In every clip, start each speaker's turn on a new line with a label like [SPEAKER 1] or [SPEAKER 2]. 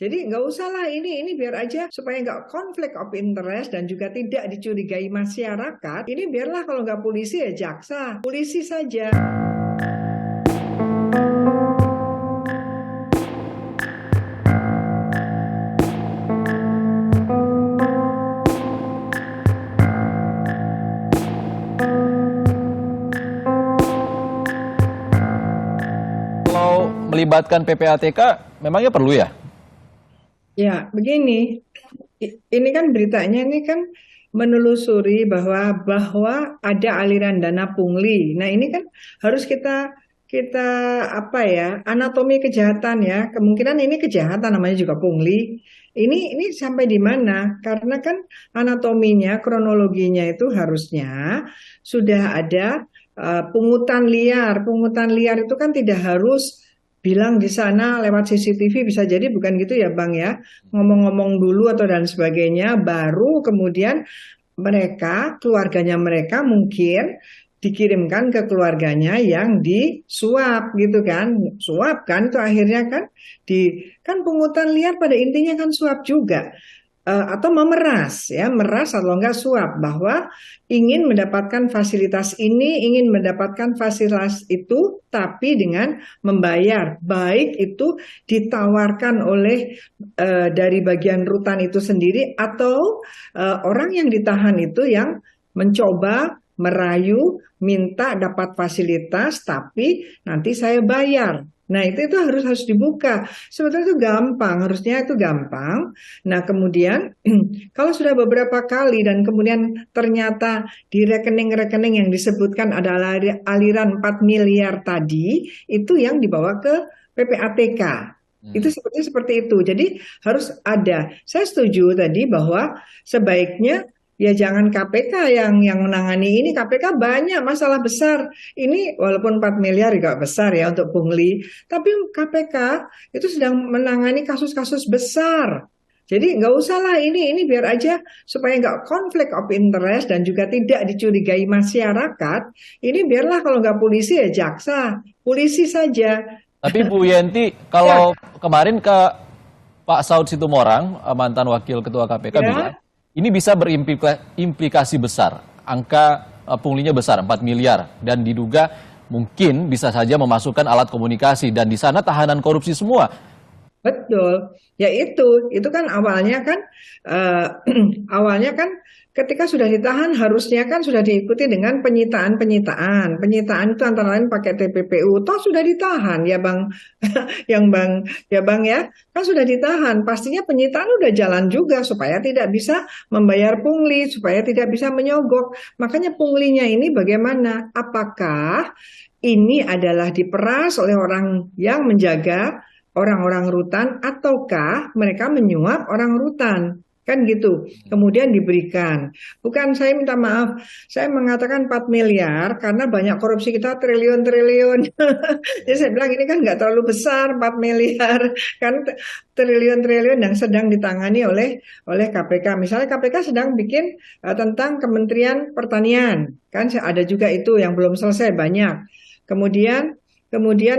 [SPEAKER 1] Jadi nggak usah lah ini biar aja supaya nggak konflik of interest dan juga tidak dicurigai masyarakat. Ini biarlah kalau nggak polisi ya jaksa, polisi saja.
[SPEAKER 2] Kalau melibatkan PPATK, memangnya perlu ya?
[SPEAKER 1] Ya, begini. Ini kan beritanya ini kan menelusuri bahwa ada aliran dana pungli. Nah, ini kan harus kita kita apa ya, anatomi kejahatan ya. Kemungkinan ini kejahatan namanya juga pungli. Ini sampai di mana? Karena kan anatominya, kronologinya itu harusnya sudah ada pungutan liar. Pungutan liar itu kan tidak harus bilang di sana lewat CCTV, bisa jadi bukan gitu ya Bang ya, ngomong-ngomong dulu atau dan sebagainya, baru kemudian keluarganya mereka mungkin dikirimkan ke keluarganya yang disuap gitu kan, suap kan itu akhirnya kan kan pungutan liar pada intinya kan suap juga. Atau memeras ya, meras atau enggak suap, bahwa ingin mendapatkan fasilitas ini, ingin mendapatkan fasilitas itu, tapi dengan membayar, baik itu ditawarkan oleh dari bagian rutan itu sendiri atau orang yang ditahan itu yang mencoba merayu minta dapat fasilitas tapi nanti saya bayar. Nah, itu harus dibuka. Sebetulnya itu gampang, harusnya itu gampang. Nah, kemudian kalau sudah beberapa kali dan kemudian ternyata di rekening-rekening yang disebutkan adalah aliran 4 miliar tadi, itu yang dibawa ke PPATK. Itu seperti itu. Jadi harus ada. Saya setuju tadi bahwa sebaiknya ya jangan KPK yang menangani ini. KPK banyak masalah besar. Ini walaupun 4 miliar juga besar ya untuk pungli. Tapi KPK itu sedang menangani kasus-kasus besar. Jadi nggak usah lah ini biar aja supaya nggak konflik of interest dan juga tidak dicurigai masyarakat. Ini biarlah kalau nggak polisi ya jaksa, polisi saja.
[SPEAKER 2] Tapi Bu Yenti,
[SPEAKER 1] Ya,
[SPEAKER 2] kalau kemarin ke Pak Saud Situmorang, mantan Wakil Ketua KPK bilang,
[SPEAKER 1] ya.
[SPEAKER 2] ini bisa berimplikasi besar. Angka punglinya besar, 4 miliar. Dan diduga mungkin bisa saja memasukkan alat komunikasi. Dan di sana tahanan korupsi semua.
[SPEAKER 1] Betul, ya itu kan awalnya kan eh, awalnya kan ketika sudah ditahan harusnya kan sudah diikuti dengan penyitaan. Penyitaan itu antara lain pakai TPPU. Toh sudah ditahan ya Bang, yang Bang ya Bang ya, kan sudah ditahan. Pastinya penyitaan udah jalan juga supaya tidak bisa membayar pungli, supaya tidak bisa menyogok. Makanya punglinya ini bagaimana? Apakah ini adalah diperas oleh orang yang menjaga orang-orang rutan ataukah mereka menyuap orang rutan, kan gitu, kemudian diberikan. Bukan saya minta maaf, saya mengatakan 4 miliar karena banyak korupsi kita triliun-triliun. Jadi saya bilang ini kan nggak terlalu besar 4 miliar kan, triliun-triliun yang sedang ditangani oleh KPK. Misalnya KPK sedang bikin tentang Kementerian Pertanian, kan ada juga itu yang belum selesai banyak. Kemudian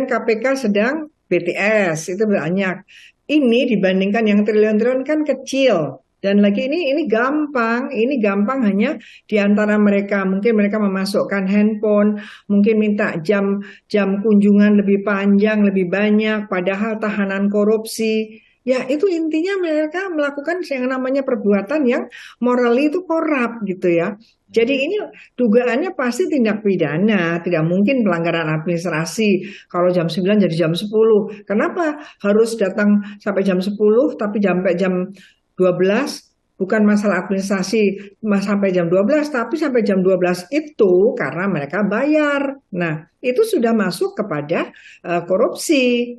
[SPEAKER 1] KPK sedang BTS itu banyak. Ini dibandingkan yang triliun-triliun kan kecil. Dan lagi ini gampang hanya di antara mereka. Mungkin mereka memasukkan handphone, mungkin minta jam kunjungan lebih panjang, lebih banyak, padahal tahanan korupsi. Ya itu intinya mereka melakukan yang namanya perbuatan yang morally itu korup gitu ya. Jadi ini dugaannya pasti tindak pidana, tidak mungkin pelanggaran administrasi. Kalau jam 9 jadi jam 10. Kenapa harus datang sampai jam 10 tapi sampai jam 12? Bukan masalah administrasi sampai jam 12, tapi sampai jam 12 itu karena mereka bayar. Nah, itu sudah masuk kepada korupsi.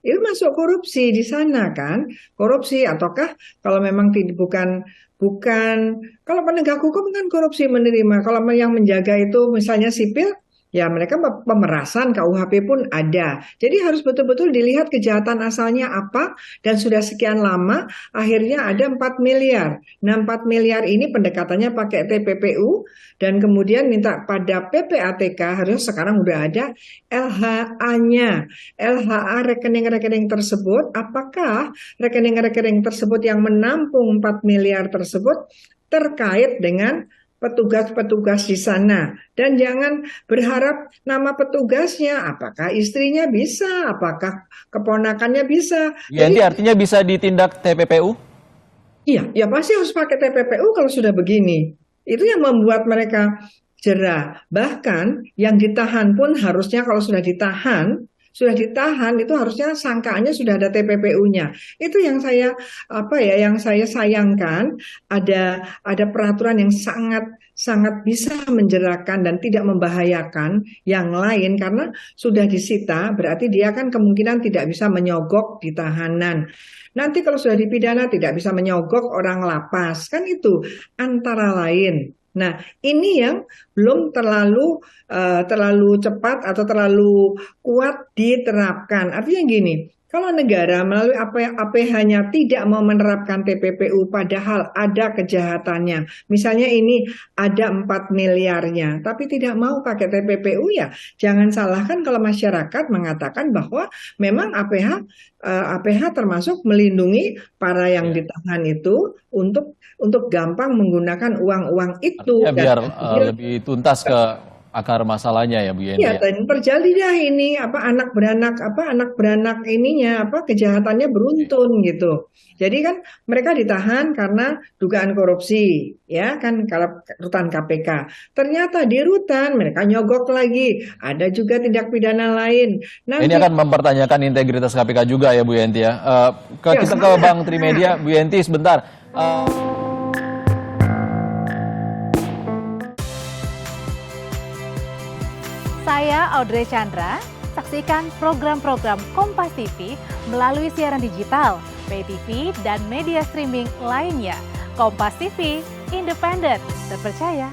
[SPEAKER 1] Itu masuk korupsi di sana kan, korupsi ataukah kalau memang bukan bukan kalau penegak hukum kan korupsi menerima, kalau yang menjaga itu misalnya sipil ya mereka pemerasan, KUHP pun ada. Jadi harus betul-betul dilihat kejahatan asalnya apa, dan sudah sekian lama akhirnya ada 4 miliar. Nah 4 miliar ini pendekatannya pakai TPPU, dan kemudian minta pada PPATK, harus sekarang udah ada LHA-nya. LHA rekening-rekening tersebut, apakah rekening-rekening tersebut yang menampung 4 miliar tersebut terkait dengan petugas-petugas di sana. Dan jangan berharap nama petugasnya, apakah istrinya bisa, apakah keponakannya bisa.
[SPEAKER 2] Jadi artinya bisa ditindak TPPU?
[SPEAKER 1] Iya, ya pasti harus pakai TPPU kalau sudah begini. Itu yang membuat mereka jerah. Bahkan yang ditahan pun harusnya kalau sudah ditahan itu harusnya sangkaannya sudah ada TPPU-nya. Itu yang saya yang saya sayangkan, ada peraturan yang sangat bisa menjeratkan dan tidak membahayakan yang lain, karena sudah disita berarti dia kan kemungkinan tidak bisa menyogok di tahanan. Nanti kalau sudah dipidana tidak bisa menyogok orang lapas, kan itu antara lain. Nah, ini yang belum terlalu cepat atau terlalu kuat diterapkan. Artinya gini, kalau negara melalui APH-nya tidak mau menerapkan TPPU padahal ada kejahatannya, misalnya ini ada 4 miliarnya, tapi tidak mau pakai TPPU, ya jangan salahkan kalau masyarakat mengatakan bahwa memang APH termasuk melindungi para yang ditahan itu untuk gampang menggunakan uang-uang itu.
[SPEAKER 2] Artinya biar lebih tuntas ke akar masalahnya ya Bu Yenti.
[SPEAKER 1] Iya, dan terjadi dah ini anak beranak ininya kejahatannya beruntun gitu. Jadi kan mereka ditahan karena dugaan korupsi, ya kan, kalau rutan KPK. Ternyata di rutan mereka nyogok lagi, ada juga tindak pidana lain.
[SPEAKER 2] Ini akan mempertanyakan integritas KPK juga ya Bu Yenti ya. Kita ke Bang Trimedia, Bu Yenti sebentar.
[SPEAKER 3] Saya Audrey Chandra, saksikan program-program Kompas TV melalui siaran digital, pay TV, dan media streaming lainnya. Kompas TV, independen, terpercaya,